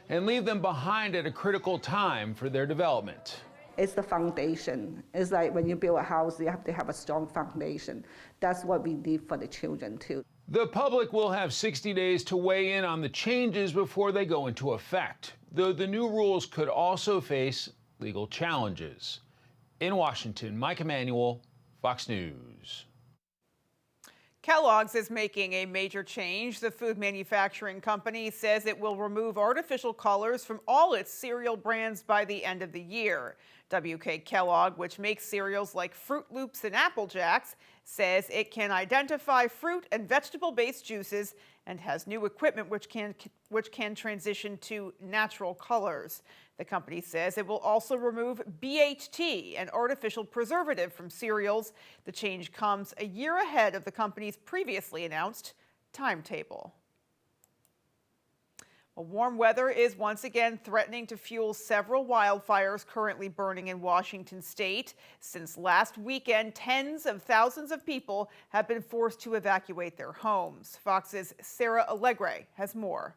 and leave them behind at a critical time for their development. It's the foundation. It's like when you build a house, you have to have a strong foundation. That's what we need for the children too. The public will have 60 days to weigh in on the changes before they go into effect, though the new rules could also face legal challenges. In Washington, Mike Emanuel, Fox News. Kellogg's is making a major change. The food manufacturing company says it will remove artificial colors from all its cereal brands by the end of the year. WK Kellogg, which makes cereals like Fruit Loops and Apple Jacks, says it can identify fruit and vegetable-based juices and has new equipment which can transition to natural colors. The company says it will also remove BHT, an artificial preservative, from cereals. The change comes a year ahead of the company's previously announced timetable. Well, warm weather is once again threatening to fuel several wildfires currently burning in Washington state. Since last weekend, tens of thousands of people have been forced to evacuate their homes. Fox's Sarah Allegre has more.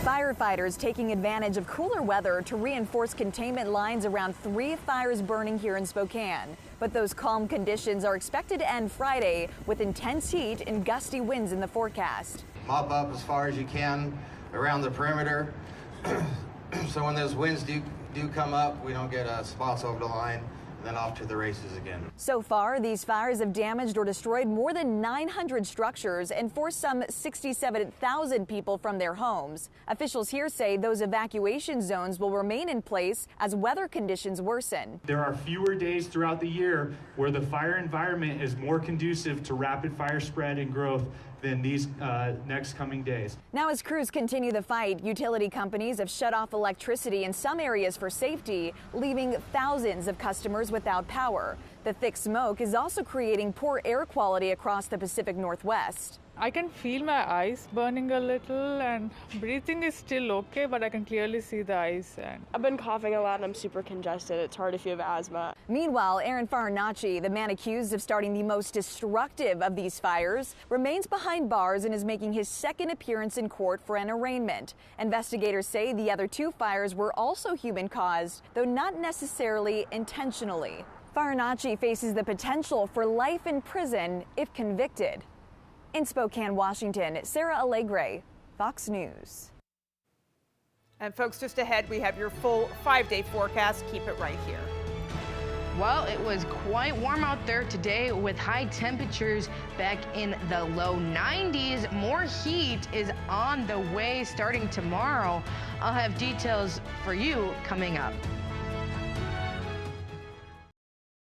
Firefighters taking advantage of cooler weather to reinforce containment lines around 3 fires burning here in Spokane. But those calm conditions are expected to end Friday with intense heat and gusty winds in the forecast. Mop up as far as you can around the perimeter so when those winds do come up, we don't get spots over the line. Then off to the races again. So far, these fires have damaged or destroyed more than 900 structures and forced some 67,000 people from their homes. Officials here say those evacuation zones will remain in place as weather conditions worsen. There are fewer days throughout the year where the fire environment is more conducive to rapid fire spread and growth than these next coming days. Now, as crews continue the fight, utility companies have shut off electricity in some areas for safety, leaving thousands of customers without power. The thick smoke is also creating poor air quality across the Pacific Northwest. I can feel my eyes burning a little, and breathing is still okay, but I can clearly see the eyes. And I've been coughing a lot and I'm super congested. It's hard if you have asthma. Meanwhile, Aaron Farinacci, the man accused of starting the most destructive of these fires, remains behind bars and is making his second appearance in court for an arraignment. Investigators say the other 2 fires were also human-caused, though not necessarily intentionally. Farinacci faces the potential for life in prison if convicted. In Spokane, Washington, Sarah Allegre, Fox News. And folks, just ahead, we have your full 5-day forecast. Keep it right here. Well, it was quite warm out there today with high temperatures back in the low 90s. More heat is on the way starting tomorrow. I'll have details for you coming up.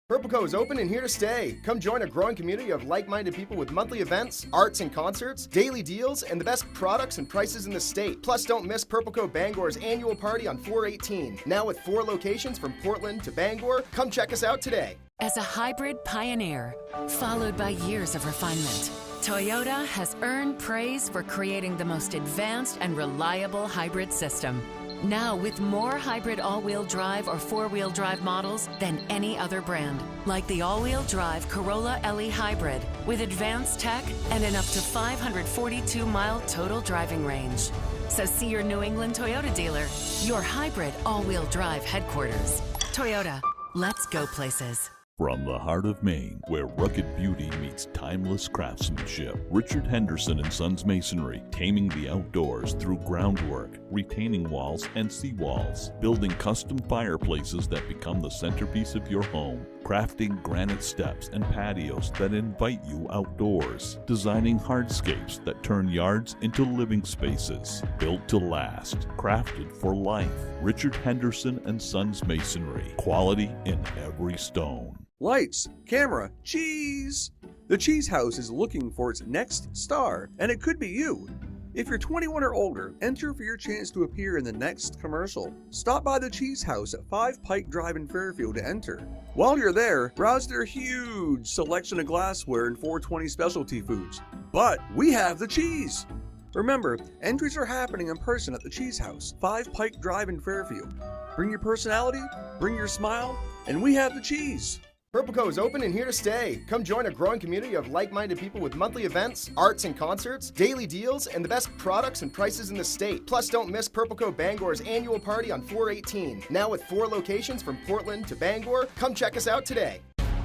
Purple Co is open and here to stay. Come join a growing community of like-minded people with monthly events, arts and concerts, daily deals, and the best products and prices in the state. Plus, don't miss Purple Co Bangor's annual party on 4/18. Now with 4 locations from Portland to Bangor. Come check us out today. As a hybrid pioneer, followed by years of refinement, Toyota has earned praise for creating the most advanced and reliable hybrid system. Now with more hybrid all-wheel drive or four-wheel drive models than any other brand. Like the all-wheel drive Corolla LE Hybrid with advanced tech and an up to 542-mile total driving range. So see your New England Toyota dealer, your hybrid all-wheel drive headquarters. Toyota, let's go places. From the heart of Maine, where rugged beauty meets timeless craftsmanship, Richard Henderson & Sons Masonry, taming the outdoors through groundwork, retaining walls and seawalls, building custom fireplaces that become the centerpiece of your home, crafting granite steps and patios that invite you outdoors, designing hardscapes that turn yards into living spaces, built to last, crafted for life. Richard Henderson & Sons Masonry, quality in every stone. Lights, camera, cheese! The Cheese House is looking for its next star, and it could be you. If you're 21 or older, enter for your chance to appear in the next commercial. Stop by the Cheese House at 5 Pike Drive in Fairfield to enter. While you're there, browse their huge selection of glassware and 420 specialty foods. But we have the cheese! Remember, entries are happening in person at the Cheese House, 5 Pike Drive in Fairfield. Bring your personality, bring your smile, and we have the cheese! Purple Co is open and here to stay. Come join a growing community of like-minded people with monthly events, arts and concerts, daily deals, and the best products and prices in the state. Plus, don't miss Purple Co Bangor's annual party on 4/18. Now with 4 locations from Portland to Bangor. Come check us out today.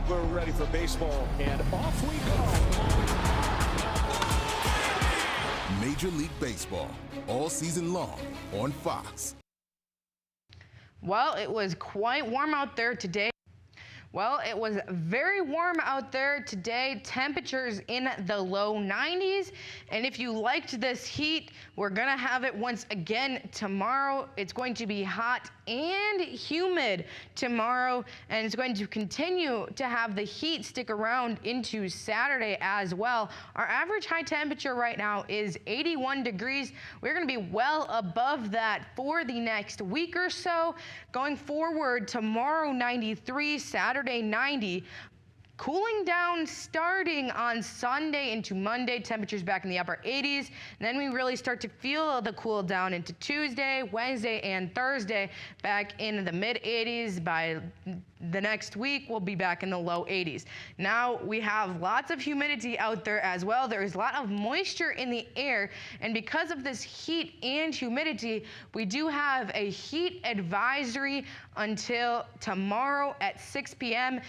We're ready for baseball, and off we go. Major League Baseball, all season long on Fox. Well, it was quite warm out there today. Well, it was very warm out there today. Temperatures in the low 90s. And if you liked this heat, we're going to have it once again tomorrow. It's going to be hot and humid tomorrow, and it's going to continue to have the heat stick around into Saturday as well. Our average high temperature right now is 81 degrees. We're going to be well above that for the next week or so. Going forward, tomorrow 93, Saturday 90. Cooling down starting on Sunday into Monday, temperatures back in the upper 80s. And then we really start to feel the cool down into Tuesday, Wednesday, and Thursday, back in the mid 80s. By the next week, we'll be back in the low 80s. Now we have lots of humidity out there as well. There is a lot of moisture in the air, and because of this heat and humidity, we do have a heat advisory until tomorrow at 6 p.m.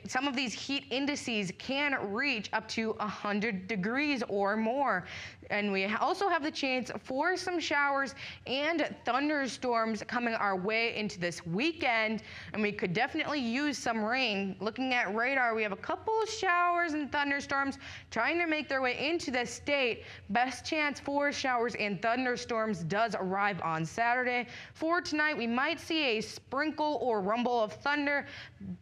Some of these heat indices can reach up to 100 degrees or more. And we also have the chance for some showers and thunderstorms coming our way into this weekend, and we could definitely use some rain. Looking at radar, we have a couple of showers and thunderstorms trying to make their way into the state. Best chance for showers and thunderstorms does arrive on Saturday. For tonight, we might see a sprinkle or rumble of thunder.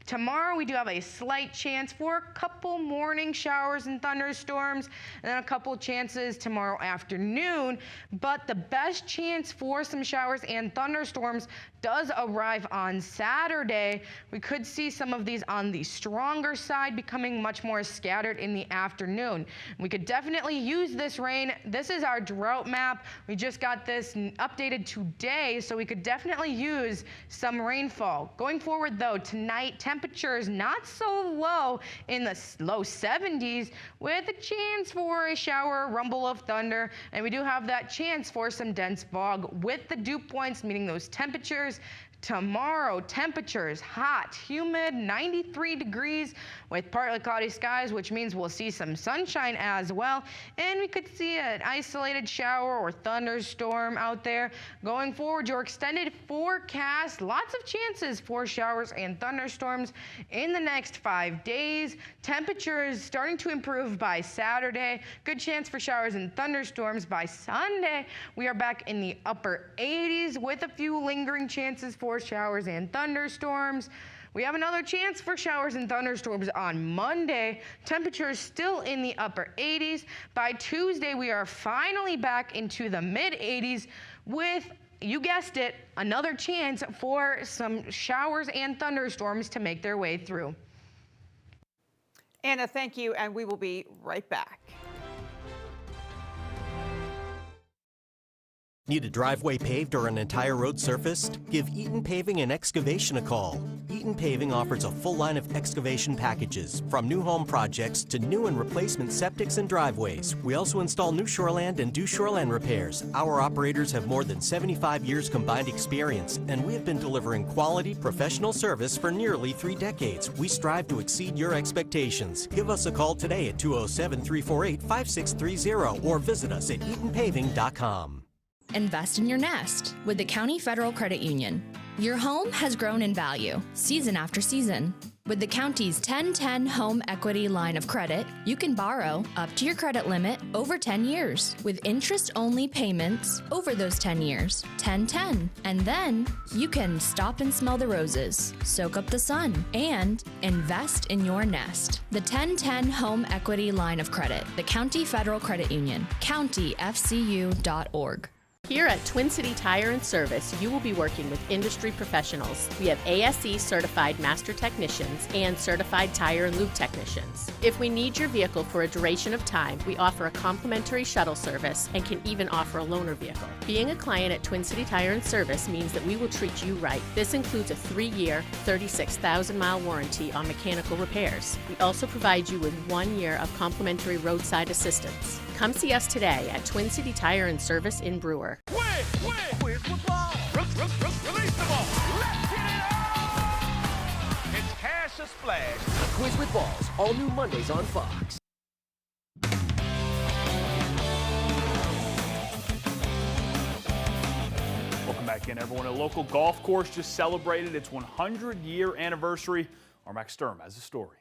Tomorrow, we do have a slight chance for a couple morning showers and thunderstorms, and then a couple chances tomorrow afternoon, but the best chance for some showers and thunderstorms does arrive on Saturday. We could see some of these on the stronger side becoming much more scattered in the afternoon. We could definitely use this rain. This is our drought map. We just got this updated today, so we could definitely use some rainfall. Going forward though, tonight temperatures not so low in the low 70s with a chance for a shower, rumble of thunder, and we do have that chance for some dense fog with the dew points, meaning those temperatures Tomorrow, temperatures hot, humid, 93 degrees with partly cloudy skies, which means we'll see some sunshine as well. And we could see an isolated shower or thunderstorm out there. Going forward, your extended forecast, lots of chances for showers and thunderstorms in the next 5 days. Temperatures starting to improve by Saturday. Good chance for showers and thunderstorms by Sunday. We are back in the upper 80s with a few lingering chances for showers and thunderstorms. We have another chance for showers and thunderstorms on Monday. Temperatures still in the upper 80s. By Tuesday, we are finally back into the mid 80s with, you guessed it, another chance for some showers and thunderstorms to make their way through. Anna, thank you, and we will be right back. Need a driveway paved or an entire road surfaced? Give Eaton Paving and Excavation a call. Eaton Paving offers a full line of excavation packages, from new home projects to new and replacement septics and driveways. We also install new shoreland and do shoreland repairs. Our operators have more than 75 years combined experience, and we have been delivering quality, professional service for nearly 3 decades. We strive to exceed your expectations. Give us a call today at 207-348-5630 or visit us at eatonpaving.com. Invest in your nest with the County Federal Credit Union. Your home has grown in value season after season. With the county's 10-10 Home Equity Line of Credit, you can borrow up to your credit limit over 10 years with interest-only payments over those 10 years, 10-10. And then you can stop and smell the roses, soak up the sun, and invest in your nest. The 10-10 Home Equity Line of Credit, the County Federal Credit Union, countyfcu.org. Here at Twin City Tire and Service, you will be working with industry professionals. We have ASE certified master technicians and certified tire and lube technicians. If we need your vehicle for a duration of time, we offer a complimentary shuttle service and can even offer a loaner vehicle. Being a client at Twin City Tire and Service means that we will treat you right. This includes a 3-year, 36,000-mile warranty on mechanical repairs. We also provide you with 1 year of complimentary roadside assistance. Come see us today at Twin City Tire and Service in Brewer. Quiz with ball. Release the ball. Let's get it on. It's Cash or Splash. Quiz with Balls, all new Mondays on Fox. Welcome back in, everyone. A local golf course just celebrated its 100-year anniversary. Our Max Sturm has a story.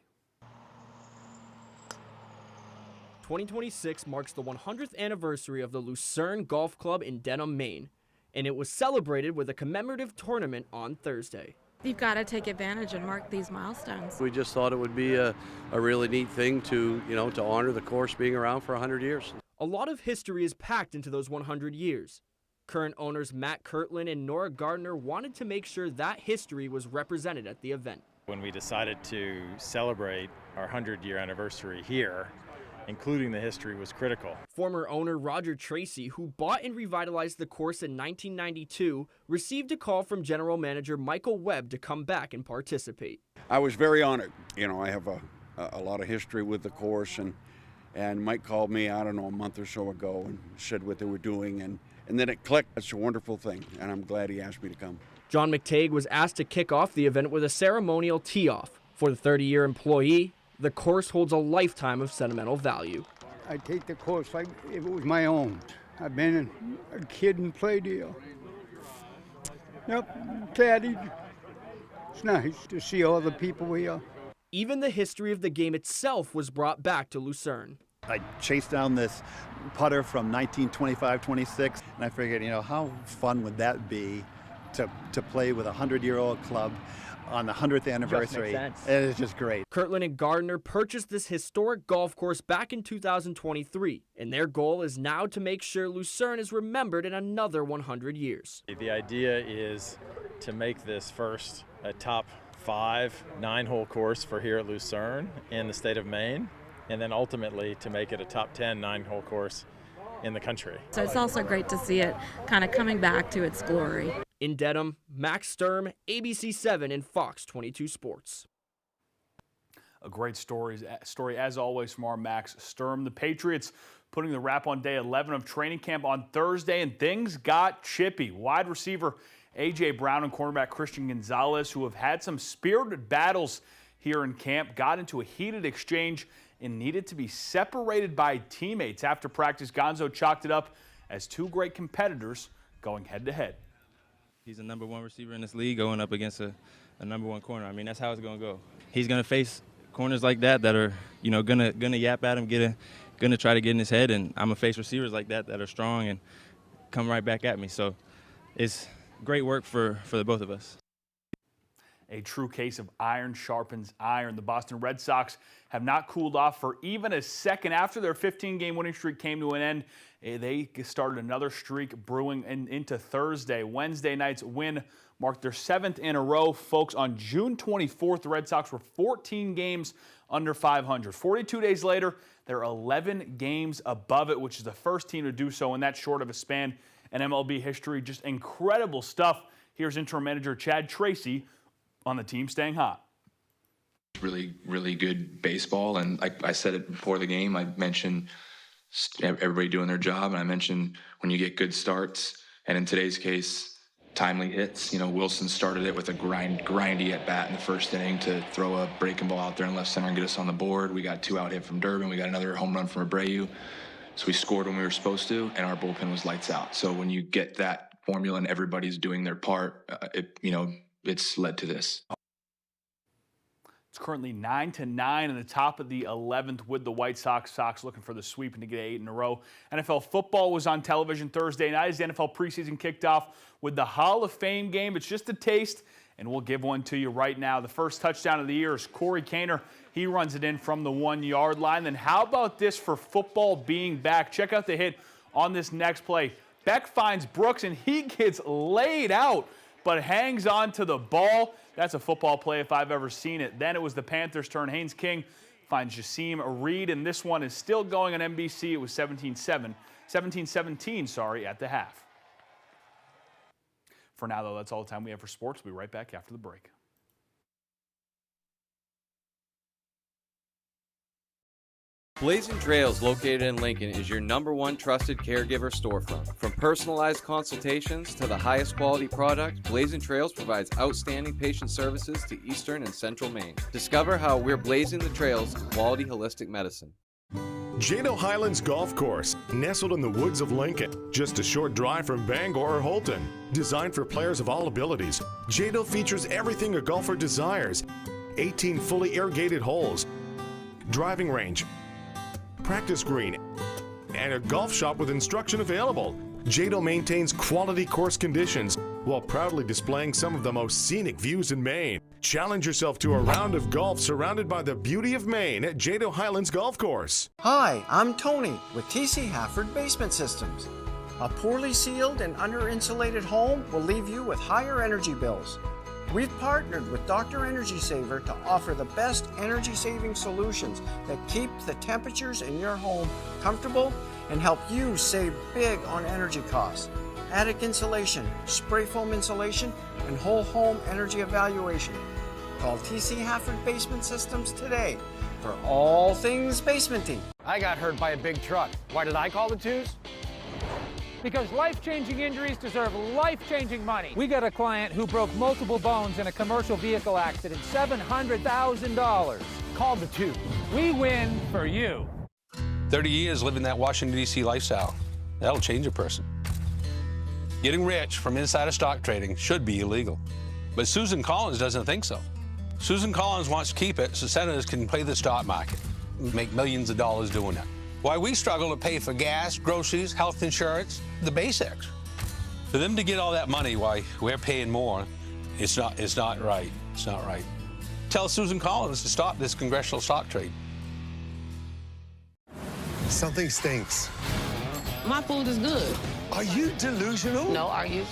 2026 marks the 100th anniversary of the Lucerne Golf Club in Denham, Maine, and it was celebrated with a commemorative tournament on Thursday. You've got to take advantage and mark these milestones. We just thought it would be a really neat thing to honor the course being around for 100 years. A lot of history is packed into those 100 years. Current owners Matt Kirtland and Nora Gardner wanted to make sure that history was represented at the event. When we decided to celebrate our 100-year anniversary here, including the history was critical. Former owner Roger Tracy, who bought and revitalized the course in 1992, received a call from general manager Michael Webb to come back and participate. I was very honored. I have a lot of history with the course, and Mike called me, I don't know, a month or so ago and said what they were doing, and then it clicked. It's a wonderful thing, and I'm glad he asked me to come. John McTague was asked to kick off the event with a ceremonial tee-off. For the 30-year employee, the course holds a lifetime of sentimental value. I take the course like if it was my own. I've been a kid and played here. Yep, caddy. It's nice to see all the people here. Even the history of the game itself was brought back to Lucerne. I chased down this putter from 1925-26, and I figured, how fun would that be to play with a 100-year-old club on the 100th anniversary. It is just great. Kirtland and Gardner purchased this historic golf course back in 2023, and their goal is now to make sure Lucerne is remembered in another 100 years. The idea is to make this first a top 5 9-hole course for here at Lucerne in the state of Maine, and then ultimately to make it a top 10 9-hole course in the country. So it's also great to see it kind of coming back to its glory. In Dedham, Max Sturm, ABC7 and Fox 22 Sports. A great story as always from our Max Sturm. The Patriots putting the wrap on day 11 of training camp on Thursday, and things got chippy. Wide receiver A.J. Brown and cornerback Christian Gonzalez, who have had some spirited battles here in camp, got into a heated exchange and needed to be separated by teammates. After practice, Gonzo chalked it up as two great competitors going head-to-head. He's a #1 receiver in this league going up against a #1 corner. I mean, that's how it's going to go. He's going to face corners like that are, you know, gonna yap at him, gonna try to get in his head, and I'm gonna face receivers like that are strong and come right back at me. So it's great work for the both of us. A true case of iron sharpens iron. The Boston Red Sox have not cooled off for even a second. After their 15-game winning streak came to an end, they started another streak brewing into Thursday. Wednesday night's win marked their 7th in a row. Folks, on June 24th, the Red Sox were 14 games under 500. 42 days later, they're 11 games above it, which is the first team to do so in that short of a span in MLB history. Just incredible stuff. Here's interim manager Chad Tracy on the team staying hot. Really, really good baseball. And like I said it before the game, I mentioned everybody doing their job, and I mentioned when you get good starts, and in today's case, timely hits. You know, Wilson started it with a grindy at bat in the first inning to throw a breaking ball out there in left center and get us on the board. We got 2 out hit from Durbin. We got another home run from Abreu. So we scored when we were supposed to, and our bullpen was lights out. So when you get that formula and everybody's doing their part, it's led to this. It's currently 9-9 in the top of the 11th with the White Sox. Sox looking for the sweep and to get 8 in a row. NFL football was on television Thursday night as the NFL preseason kicked off with the Hall of Fame game. It's just a taste, and we'll give one to you right now. The first touchdown of the year is Corey Kaner. He runs it in from the 1-yard line. Then how about this for football being back? Check out the hit on this next play. Beck finds Brooks, and he gets laid out, but hangs on to the ball. That's a football play if I've ever seen it. Then it was the Panthers' turn. Haynes King finds Jassim Reed, and this one is still going on NBC. It was 17-17 at the half. For now, though, that's all the time we have for sports. We'll be right back after the break. Blazing Trails, located in Lincoln, is your #1 trusted caregiver storefront. From personalized consultations to the highest quality product, Blazing Trails provides outstanding patient services to Eastern and Central Maine. Discover how we're blazing the trails of quality holistic medicine. Jado Highlands Golf Course, nestled in the woods of Lincoln, just a short drive from Bangor or Holton. Designed for players of all abilities, Jado features everything a golfer desires. 18 fully irrigated holes, driving range, practice green, and a golf shop with instruction available. Jado maintains quality course conditions while proudly displaying some of the most scenic views in Maine. Challenge yourself to a round of golf surrounded by the beauty of Maine at Jado Highlands Golf Course. Hi, I'm Tony with TC Hafford Basement Systems. A poorly sealed and under-insulated home will leave you with higher energy bills. We've partnered with Dr. Energy Saver to offer the best energy-saving solutions that keep the temperatures in your home comfortable and help you save big on energy costs. Attic insulation, spray foam insulation, and whole home energy evaluation. Call TC Hafford Basement Systems today for all things basementy. I got hurt by a big truck. Why did I call the twos? Because life-changing injuries deserve life-changing money. We got a client who broke multiple bones in a commercial vehicle accident, $700,000. Call the two. We win for you. 30 years living that Washington, D.C. lifestyle. That'll change a person. Getting rich from insider stock trading should be illegal. But Susan Collins doesn't think so. Susan Collins wants to keep it so senators can play the stock market, make millions of dollars doing it. Why we struggle to pay for gas, groceries, health insurance, the basics. For them to get all that money, why we're paying more, it's not right. It's not right. Tell Susan Collins to stop this congressional stock trade. Something stinks. My food is good. Are you delusional? No, are you?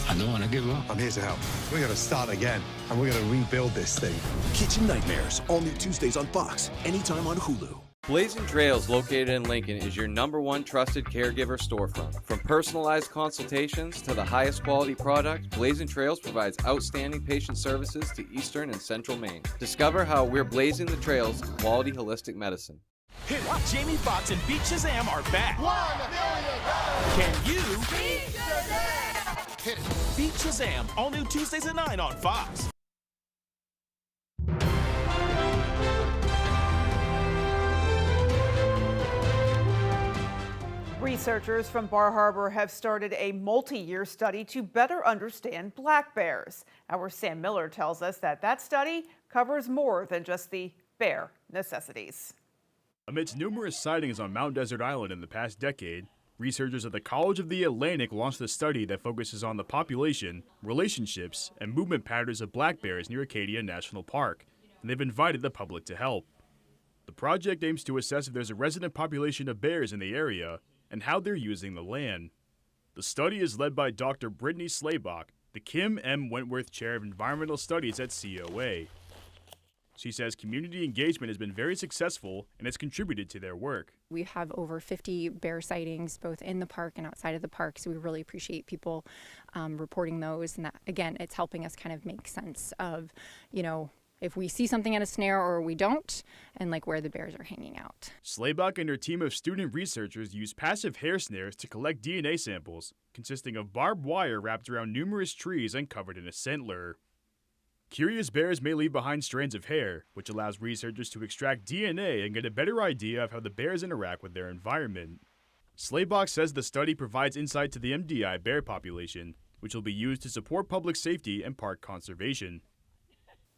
I don't want to give up. I'm here to help. We're going to start again, and we're going to rebuild this thing. Kitchen Nightmares, all new Tuesdays on Fox, anytime on Hulu. Blazing Trails, located in Lincoln, is your #1 trusted caregiver storefront. From personalized consultations to the highest quality product, Blazing Trails provides outstanding patient services to Eastern and Central Maine. Discover how we're blazing the trails of quality holistic medicine. Hit it. Jamie Foxx and Beat Shazam are back. $1 million. Can you beat Shazam? Hit it. Beat Shazam, all new Tuesdays at 9 on Fox. Researchers from Bar Harbor have started a multi-year study to better understand black bears. Our Sam Miller tells us that study covers more than just the bear necessities. Amidst numerous sightings on Mount Desert Island in the past decade, researchers at the College of the Atlantic launched a study that focuses on the population, relationships, and movement patterns of black bears near Acadia National Park, and they've invited the public to help. The project aims to assess if there's a resident population of bears in the area and how they're using the land. The study is led by Dr. Brittany Slaybach, the Kim M. Wentworth Chair of Environmental Studies at COA. She says community engagement has been very successful and has contributed to their work. We have over 50 bear sightings both in the park and outside of the park, so we really appreciate people reporting those. And that, again, it's helping us kind of make sense of, if we see something at a snare or we don't, and like where the bears are hanging out. Slaybach and her team of student researchers use passive hair snares to collect DNA samples, consisting of barbed wire wrapped around numerous trees and covered in a scent lure. Curious bears may leave behind strands of hair, which allows researchers to extract DNA and get a better idea of how the bears interact with their environment. Slaybach says the study provides insight to the MDI bear population, which will be used to support public safety and park conservation.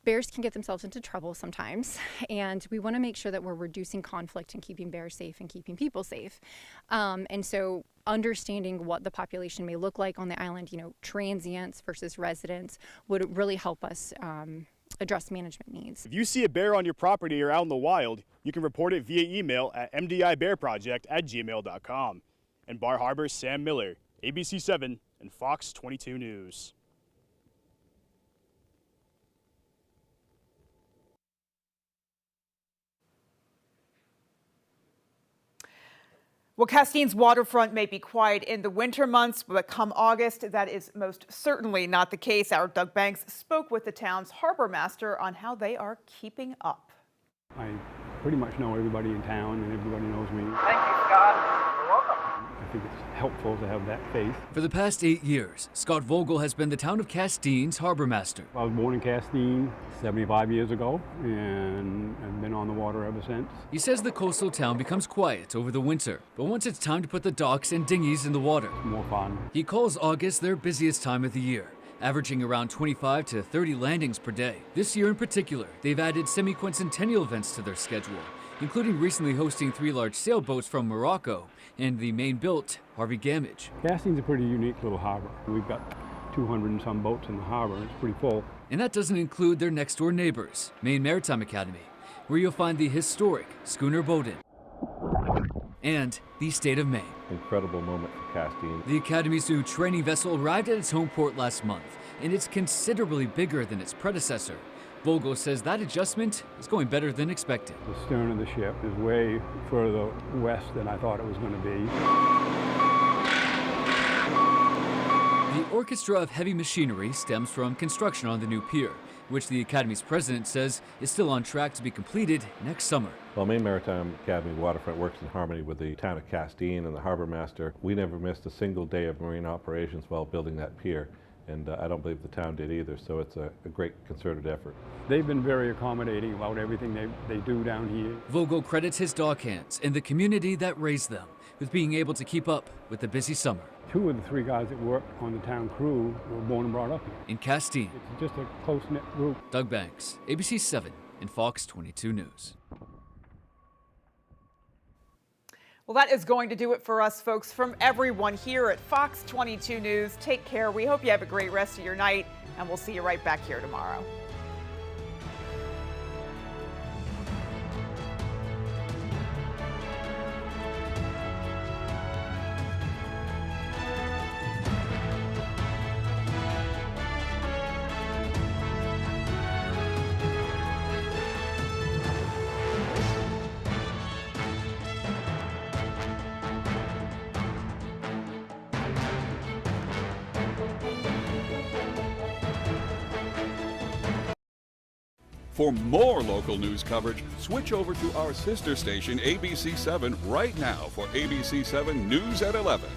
Bears can get themselves into trouble sometimes, and we want to make sure that we're reducing conflict and keeping bears safe and keeping people safe. And so understanding what the population may look like on the island, transients versus residents, would really help us address management needs. If you see a bear on your property or out in the wild, you can report it via email at mdibearproject@gmail.com. In Bar Harbor, Sam Miller, ABC 7 and Fox 22 News. Well, Castine's waterfront may be quiet in the winter months, but come August, that is most certainly not the case. Our Doug Banks spoke with the town's harbor master on how they are keeping up. I pretty much know everybody in town, and everybody knows me. Thank you, Scott. You're welcome. I think it's helpful to have that faith. For the past 8 years, Scott Vogel has been the town of Castine's harbor master. I was born in Castine 75 years ago, and I've been on the water ever since. He says the coastal town becomes quiet over the winter, but once it's time to put the docks and dinghies in the water, it's more fun. He calls August their busiest time of the year, averaging around 25 to 30 landings per day. This year in particular, they've added semi-quincentennial events to their schedule, including recently hosting 3 large sailboats from Morocco and the Maine-built Harvey Gamage. Castine's a pretty unique little harbor. We've got 200 and some boats in the harbor, and it's pretty full. And that doesn't include their next-door neighbors, Maine Maritime Academy, where you'll find the historic Schooner Bowdoin and the state of Maine. Incredible moment for Castine. The Academy's new training vessel arrived at its home port last month, and it's considerably bigger than its predecessor. Vogel says that adjustment is going better than expected. The stern of the ship is way further west than I thought it was going to be. The orchestra of heavy machinery stems from construction on the new pier, which the Academy's president says is still on track to be completed next summer. Well, Maine Maritime Academy Waterfront works in harmony with the town of Castine and the harbor master. We never missed a single day of marine operations while building that pier, and I don't believe the town did either, so it's a great concerted effort. They've been very accommodating about everything they do down here. Vogel credits his dockhands and the community that raised them with being able to keep up with the busy summer. 2 of the 3 guys that worked on the town crew were born and brought up here. In Castine, it's just a close-knit group. Doug Banks, ABC 7 and Fox 22 News. Well, that is going to do it for us, folks. From everyone here at Fox 22 News, take care. We hope you have a great rest of your night, and we'll see you right back here tomorrow. For more local news coverage, switch over to our sister station, ABC 7, right now for ABC 7 News at 11.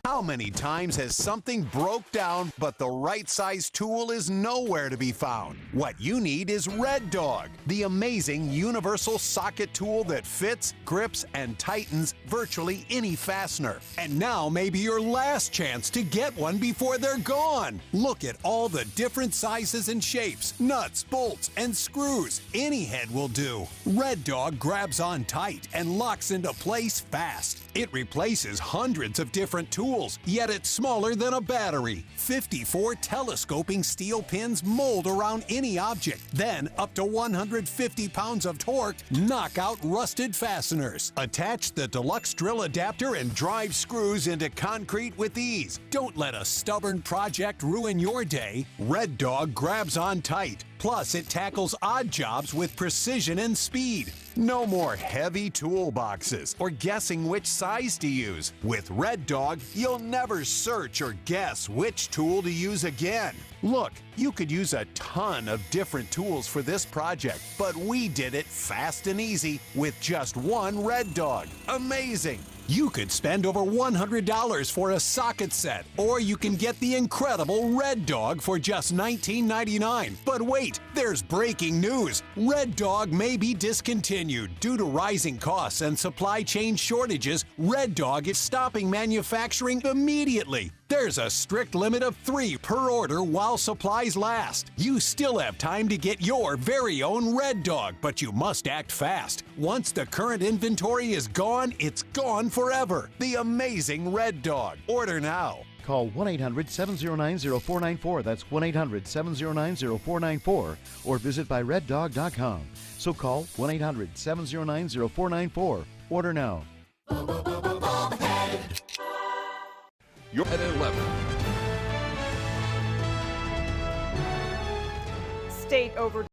How How many times has something broke down, but the right size tool is nowhere to be found? What you need is Red Dog, the amazing universal socket tool that fits, grips, and tightens virtually any fastener. And now may be your last chance to get one before they're gone. Look at all the different sizes and shapes, nuts, bolts, and screws. Any head will do. Red Dog grabs on tight and locks into place fast. It replaces hundreds of different tools, yet it's smaller than a battery. 54 telescoping steel pins mold around any object. Then, up to 150 pounds of torque knock out rusted fasteners. Attach the deluxe drill adapter and drive screws into concrete with ease. Don't let a stubborn project ruin your day. Red Dog grabs on tight. Plus, it tackles odd jobs with precision and speed. No more heavy toolboxes or guessing which size to use. With Red Dog, you'll never search or guess which tool to use again. Look, you could use a ton of different tools for this project, but we did it fast and easy with just one Red Dog. Amazing! You could spend over $100 for a socket set, or you can get the incredible Red Dog for just $19.99. But wait, there's breaking news. Red Dog may be discontinued due to rising costs and supply chain shortages. Red Dog is stopping manufacturing immediately. There's a strict limit of 3 per order while supplies last. You still have time to get your very own Red Dog, but you must act fast. Once the current inventory is gone, it's gone forever. The amazing Red Dog. Order now. Call 1-800-709-0494. That's 1-800-709-0494. Or visit byreddog.com. So call 1-800-709-0494. Order now. You're at 11. State over